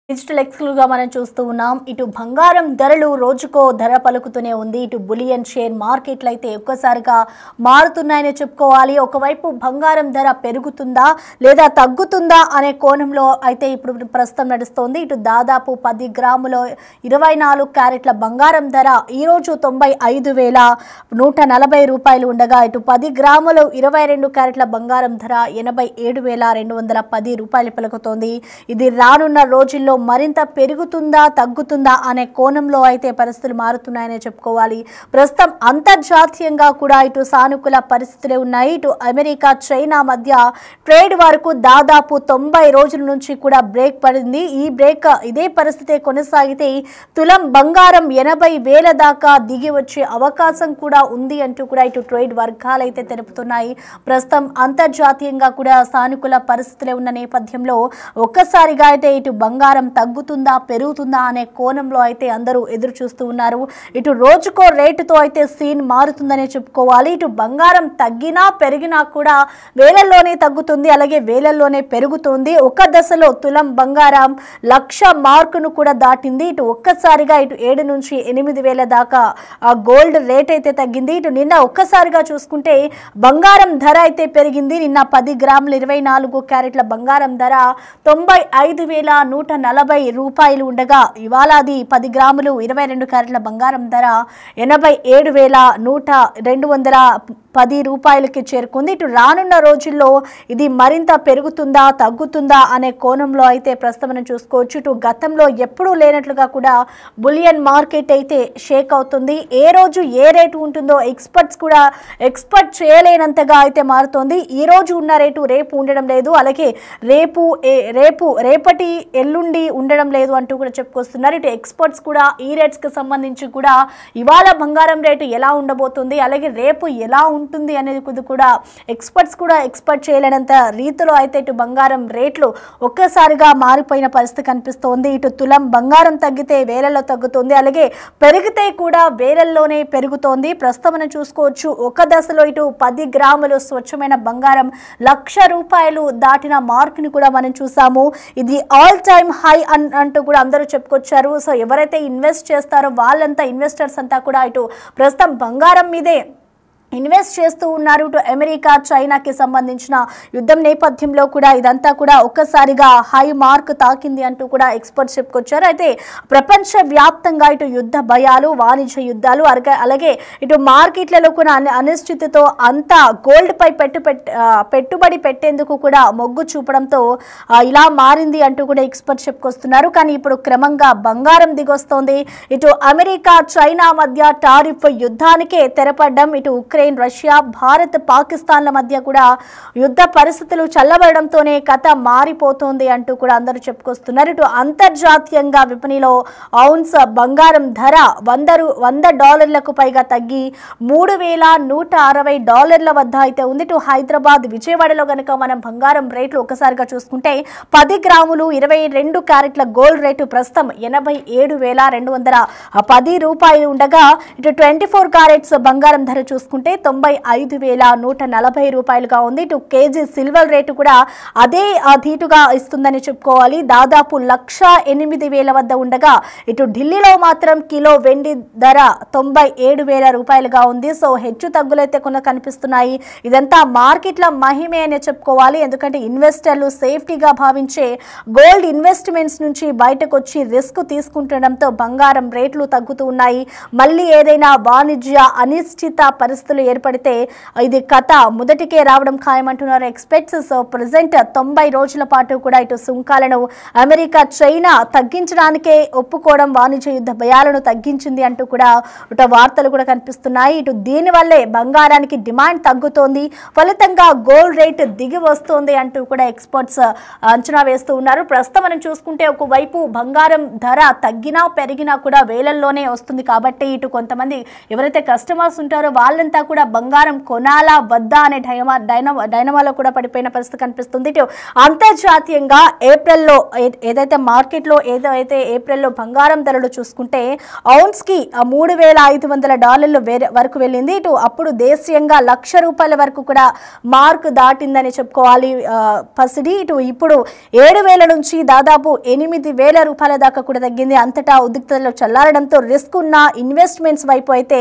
Digital exclusive గా మనం చూస్తూ ఉన్నాం. ఇటు బంగారం ధరలు రోజుకో ధర పలుకుతూనే ఉంది. ఇటు బులియన్ షేర్ మార్కెట్లు అయితే ఒక్కసారిగా మారుతున్నాయని చెప్పుకోవాలి. ఒకవైపు బంగారం ధర పెరుగుతుందా లేదా తగ్గుతుందా అనే కోణంలో అయితే ఇప్పుడు ప్రస్తుతం నడుస్తోంది. ఇటు దాదాపు 10 గ్రాముల 24 క్యారెట్ల బంగారం ధర ఈరోజు 95,140 రూపాయలు ఉండగా ఇటు 10 గ్రాముల 22 క్యారెట్ల బంగారం ధర 87,210 రూపాయలు పలుకుతోంది. ఇది రానున్న రోజుల్లో మరింత పెరుగుతుందా తగ్గుతుందా అనే కోణంలో అయితే పరిస్థితులు మారుతున్నాయని చెప్పుకోవాలి. ప్రస్తుతం అంతర్జాతీయంగా కూడా ఇటు సానుకూల పరిస్థితులే ఉన్నాయి. ఇటు అమెరికా చైనా మధ్య ట్రేడ్ వరకు దాదాపు 90 రోజుల నుంచి కూడా బ్రేక్ పడింది. ఈ బ్రేక్ ఇదే పరిస్థితి కొనసాగితే తులం బంగారం 80,000 దాకా దిగి వచ్చే అవకాశం కూడా ఉంది అంటూ కూడా ఇటు ట్రేడ్ వర్గాలు అయితే తెలుపుతున్నాయి. ప్రస్తుతం అంతర్జాతీయంగా కూడా సానుకూల పరిస్థితులే ఉన్న నేపథ్యంలో ఒక్కసారిగా అయితే ఇటు బంగారం తగ్గుతుందా పెరుగుతుందా అనే కోణంలో అయితే అందరూ ఎదురు చూస్తూ ఉన్నారు. ఇటు రోజుకో రేటుతో అయితే సీన్ మారుతుందనే చెప్పుకోవాలి. ఇటు బంగారం తగ్గినా పెరిగినా కూడా వేలల్లోనే తగ్గుతుంది, అలాగే వేలల్లోనే పెరుగుతుంది. ఒక దశలో తులం బంగారం 1,00,000 మార్కును కూడా దాటింది. ఇటు ఒక్కసారిగా ఇటు 7 నుంచి 8,000 దాకా ఆ గోల్డ్ రేట్ అయితే తగ్గింది. ఇటు నిన్న ఒక్కసారిగా చూసుకుంటే బంగారం ధర అయితే పెరిగింది. నిన్న 10 గ్రాముల 24 క్యారెట్ల బంగారం ధర 95,140 రూపాయలు ఉండగా ఇవాళ అది 10 గ్రాములు 22 క్యారెట్ల బంగారం ధర 87,210 రూపాయలకి చేరుకుంది. ఇటు రానున్న రోజుల్లో ఇది మరింత పెరుగుతుందా తగ్గుతుందా అనే కోణంలో అయితే ప్రస్తుతం మనం చూసుకోవచ్చు. ఇటు గతంలో ఎప్పుడూ లేనట్లుగా కూడా బులియన్ మార్కెట్ అయితే షేక్ అవుతుంది. ఏ రోజు ఏ రేటు ఉంటుందో ఎక్స్పర్ట్స్ కూడా ఎక్స్పెక్ట్ చేయలేనంతగా అయితే మారుతోంది. ఈ రోజు ఉన్న రేటు రేపు ఉండడం లేదు, అలాగే రేపటి ఎల్లుండి ఉండడం లేదు అంటూ కూడా చెప్పుకొస్తున్నారు. ఇటు ఎక్స్పర్ట్స్ కూడా ఈ రేట్స్ కి సంబంధించి కూడా ఇవాళ బంగారం రేటు ఎలా ఉండబోతుంది, అలాగే రేపు ఎలా ఉంటుంది అనేది కూడా ఎక్స్పర్ట్స్ కూడా ఎక్స్పెక్ట్ చేయలేనంత రీతిలో అయితే ఇటు బంగారం రేట్లు ఒక్కసారిగా మారిపోయిన పరిస్థితి కనిపిస్తోంది. ఇటు తులం బంగారం తగ్గితే వేలల్లో తగ్గుతుంది, అలాగే పెరిగితే కూడా వేలల్లోనే పెరుగుతోంది. ప్రస్తుతం మనం చూసుకోవచ్చు. ఒక దశలో ఇటు 10 గ్రాములు స్వచ్ఛమైన బంగారం 1,00,000 రూపాయలు దాటిన మార్కుని కూడా మనం చూసాము. ఇది ఆల్ టైమ్ హై అంటూ కూడా అందరూ చెప్పుకొచ్చారు. సో ఎవరైతే ఇన్వెస్ట్ చేస్తారో వాళ్ళంతా ఇన్వెస్టర్స్ అంతా కూడా ఇటు ప్రస్తుతం బంగారం మీదే ఇన్వెస్ట్ చేస్తూ ఉన్నారు. ఇటు అమెరికా చైనాకి సంబంధించిన యుద్ధం నేపథ్యంలో కూడా ఇదంతా కూడా ఒక్కసారిగా హై మార్క్ తాకింది అంటూ కూడా ఎక్స్పర్ట్స్ చెప్పుకొచ్చారు. అయితే ప్రపంచ వ్యాప్తంగా ఇటు యుద్ధ భయాలు, వాణిజ్య యుద్ధాలు, అలాగే ఇటు మార్కెట్లలో కూడా అనిశ్చితితో అంతా గోల్డ్ పై పెట్టుబడి పెట్టేందుకు కూడా మొగ్గు చూపడంతో ఇలా మారింది అంటూ కూడా ఎక్స్పర్ట్స్ చెప్పుకొస్తున్నారు. కానీ ఇప్పుడు క్రమంగా బంగారం దిగొస్తోంది. ఇటు అమెరికా చైనా మధ్య టారిఫ్ యుద్ధానికే తెరపడ్డం, ఇటు ఉక్రెయిన్, రష్యా, భారత్, పాకిస్తాన్ల మధ్య కూడా యుద్ధ పరిస్థితులు చల్లబడడంతోనే కథ మారిపోతోంది అంటూ కూడా అందరూ చెప్పుకొస్తున్నారు. ఇటు అంతర్జాతీయంగా విపణిలో ఔన్స్ బంగారం ధర $100 పైగా తగ్గి $3,160 వద్ద అయితే ఉంది. ఇటు హైదరాబాద్, విజయవాడలో కనుక మనం బంగారం రేట్లు ఒక్కసారిగా చూసుకుంటే 10 గ్రాములు 22 క్యారెట్ల గోల్డ్ రేటు ప్రస్తుతం 87,210 రూపాయలు ఉండగా ఇటు 24 క్యారెట్స్ బంగారం ధర చూసుకుంటే 95,140 రూపాయలుగా ఉంది. ఇటు కేజీ సిల్వర్ రేటు కూడా అదే ధీటుగా ఇస్తుందని చెప్పుకోవాలి. దాదాపు 1,08,000 వద్ద ఉండగా ఇటు ఢిల్లీలో మాత్రం కిలో వెండి ధర 97,000 రూపాయలుగా ఉంది. సో హెచ్చు తగ్గులైతే కొన్ని కనిపిస్తున్నాయి. ఇదంతా మార్కెట్ల మహిమే అని చెప్పుకోవాలి. ఎందుకంటే ఇన్వెస్టర్లు సేఫ్టీగా భావించే గోల్డ్ ఇన్వెస్ట్మెంట్స్ నుంచి బయటకు వచ్చి రిస్క్ తీసుకుంటుండడంతో బంగారం రేట్లు తగ్గుతూ ఉన్నాయి. మళ్ళీ ఏదైనా వాణిజ్య అనిశ్చిత పరిస్థితులు ఏర్పడితే ఇది కథ మొదటికే రావడం ఖాయమంటున్నారు ఎక్స్పర్ట్స్. సో ప్రెసెంట్ 90 రోజుల పాటు కూడా ఇటు సుంకాలను అమెరికా చైనా తగ్గించడానికే ఒప్పుకోవడం వాణిజ్య యుద్ధ భయాలను తగ్గించింది అంటూ కూడా ఇటు వార్తలు కూడా కనిపిస్తున్నాయి. ఇటు దీనివల్లే బంగారానికి డిమాండ్ తగ్గుతోంది, ఫలితంగా గోల్డ్ రేట్ దిగి వస్తోంది అంటూ కూడా ఎక్స్పర్ట్స్ అంచనా వేస్తూ ఉన్నారు. ప్రస్తుతం మనం చూసుకుంటే ఒకవైపు బంగారం ధర తగ్గినా పెరిగినా కూడా వేలల్లోనే వస్తుంది కాబట్టి ఇటు కొంతమంది ఎవరైతే కస్టమర్స్ ఉంటారో వాళ్ళంతా కూడా బంగారం కొనాలా వద్దా అనే డైనమాలో కూడా పడిపోయిన పరిస్థితి కనిపిస్తుంది. ఇటు అంతర్జాతీయంగా ఏప్రిల్లో ఏప్రిల్లో బంగారం ధరలు చూసుకుంటే ఔన్స్ కి $3,500 వరకు వెళ్ళింది. ఇటు అప్పుడు దేశీయంగా ₹1,00,000 వరకు కూడా మార్క్ దాటిందని చెప్పుకోవాలి పసిడి. ఇటు ఇప్పుడు 7,000 నుంచి దాదాపు ₹8,000 దాకా కూడా తగ్గింది. అంతటా ఉద్రిక్తతలు చల్లారడంతో రిస్క్ ఉన్న ఇన్వెస్ట్మెంట్స్ వైపు అయితే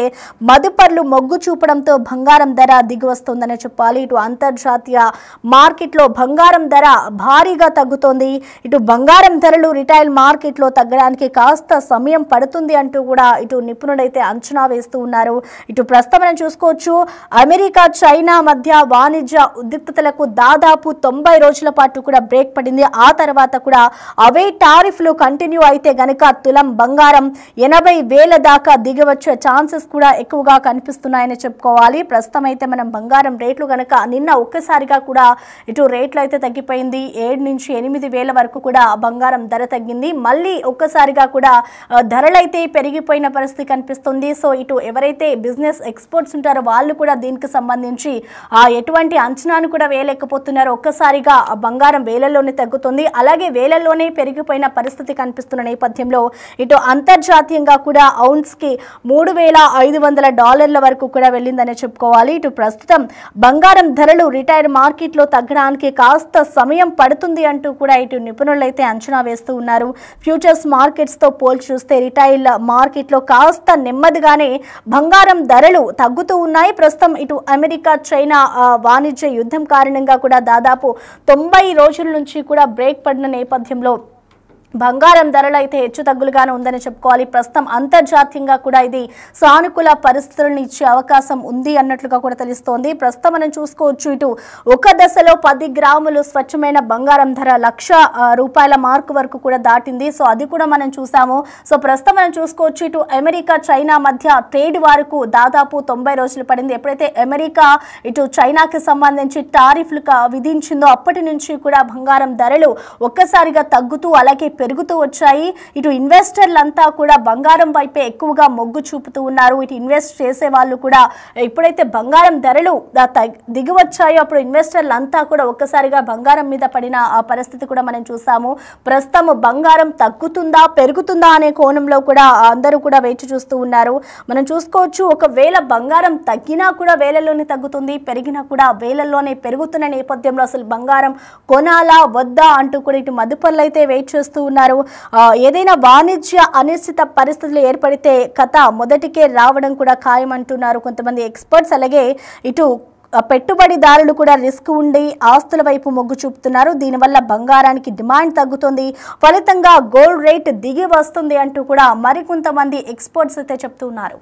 మదుపర్లు మొగ్గు చూపడంతో బంగారం ధర దిగి వస్తుందని చెప్పాలి. ఇటు అంతర్జాతీయ మార్కెట్లో బంగారం ధర భారీగా తగ్గుతోంది. ఇటు బంగారం ధరలు రిటైల్ మార్కెట్లో తగ్గడానికి కాస్త సమయం పడుతుంది అంటూ కూడా ఇటు నిపుణులైతే అంచనా వేస్తూ ఉన్నారు. ఇటు ప్రస్తుతం మనం చూసుకోవచ్చు అమెరికా చైనా మధ్య వాణిజ్య ఉద్రిక్తతలకు దాదాపు 90 రోజుల పాటు కూడా బ్రేక్ పడింది. ఆ తర్వాత కూడా అవే టారిఫ్లు కంటిన్యూ అయితే గనక తులం బంగారం 80,000 దాకా దిగి వచ్చే ఛాన్సెస్ కూడా ఎక్కువగా కనిపిస్తున్నాయని చెప్పుకోవాలి. ప్రస్తుతం అయితే మనం బంగారం రేట్లు గనక నిన్న ఒక్కసారిగా కూడా ఇటు రేట్లు అయితే తగ్గిపోయింది. 7 నుంచి 8,000 వరకు కూడా బంగారం ధర తగ్గింది. మళ్ళీ ఒక్కసారిగా కూడా ధరలైతే పెరిగిపోయిన పరిస్థితి కనిపిస్తుంది. సో ఇటు ఎవరైతే బిజినెస్ ఎక్స్పర్ట్స్ ఉంటారో వాళ్ళు కూడా దీనికి సంబంధించి ఎటువంటి అంచనాను కూడా వేయలేకపోతున్నారు. ఒక్కసారిగా బంగారం వేలల్లోనే తగ్గుతుంది, అలాగే వేలల్లోనే పెరిగిపోయిన పరిస్థితి కనిపిస్తున్న నేపథ్యంలో ఇటు అంతర్జాతీయంగా కూడా ఔన్స్ కి $3,500 వరకు కూడా వెళ్ళిందని చెప్పుకోవాలి. ఇటు ప్రస్తుతం బంగారం ధరలు రిటైల్ మార్కెట్లో తగ్గడానికి కాస్త సమయం పడుతుంది అంటూ కూడా ఇటు నిపుణులు అయితే అంచనా వేస్తూ ఉన్నారు. ఫ్యూచర్స్ మార్కెట్స్ తో పోల్చి చూస్తే రిటైల్ మార్కెట్లో కాస్త నెమ్మదిగానే బంగారం ధరలు తగ్గుతూ ఉన్నాయి. ప్రస్తుతం ఇటు అమెరికా చైనా వాణిజ్య యుద్ధం కారణంగా కూడా దాదాపు 90 రోజుల నుంచి కూడా బ్రేక్ పడిన నేపథ్యంలో బంగారం ధరలు అయితే హెచ్చు తగ్గులుగానే ఉందని చెప్పుకోవాలి. ప్రస్తుతం అంతర్జాతీయంగా కూడా ఇది సానుకూల పరిస్థితులను ఇచ్చే అవకాశం ఉంది అన్నట్లుగా కూడా తెలుస్తోంది. ప్రస్తుతం మనం చూసుకోవచ్చు ఇటు ఒక దశలో 10 గ్రాములు స్వచ్ఛమైన బంగారం ధర ₹1,00,000 మార్కు వరకు కూడా దాటింది. సో అది కూడా మనం చూసాము. సో ప్రస్తుతం మనం చూసుకోవచ్చు ఇటు అమెరికా చైనా మధ్య ట్రేడ్ వరకు దాదాపు 90 రోజులు పడింది. ఎప్పుడైతే అమెరికా ఇటు చైనాకి సంబంధించి టారిఫ్లు విధించిందో అప్పటి నుంచి కూడా బంగారం ధరలు ఒక్కసారిగా తగ్గుతూ అలాగే పెరుగుతూ వచ్చాయి. ఇటు ఇన్వెస్టర్లంతా కూడా బంగారం వైపే ఎక్కువగా మొగ్గు చూపుతూ ఉన్నారు. ఇటు ఇన్వెస్ట్ చేసే వాళ్ళు కూడా ఎప్పుడైతే బంగారం ధరలు దిగి వచ్చాయో అప్పుడు ఇన్వెస్టర్లంతా కూడా ఒక్కసారిగా బంగారం మీద పడిన ఆ పరిస్థితి కూడా మనం చూసాము. ప్రస్తుతం బంగారం తగ్గుతుందా పెరుగుతుందా అనే కోణంలో కూడా అందరూ కూడా వేచి చూస్తూ ఉన్నారు. మనం చూసుకోవచ్చు ఒకవేళ బంగారం తగ్గినా కూడా వేలల్లోనే తగ్గుతుంది, పెరిగినా కూడా వేలల్లోనే పెరుగుతున్న నేపథ్యంలో అసలు బంగారం కొనాలా వద్దా అంటూ కూడా ఇటు మదుపర్లు అయితే వెయిట్ చేస్తూ ఉన్నారు. ఏదైనా వాణిజ్య అనిశ్చిత పరిస్థితులు ఏర్పడితే కథ మొదటికే రావడం కూడా ఖాయమంటున్నారు కొంతమంది ఎక్స్పర్ట్స్. అలాగే ఇటు పెట్టుబడిదారులు కూడా రిస్క్ ఉండి ఆస్తుల వైపు మొగ్గు చూపుతున్నారు. దీనివల్ల బంగారానికి డిమాండ్ తగ్గుతుంది, ఫలితంగా గోల్డ్ రేట్ దిగి వస్తుంది అంటూ కూడా మరికొంతమంది ఎక్స్పర్ట్స్ అయితే చెప్తున్నారు.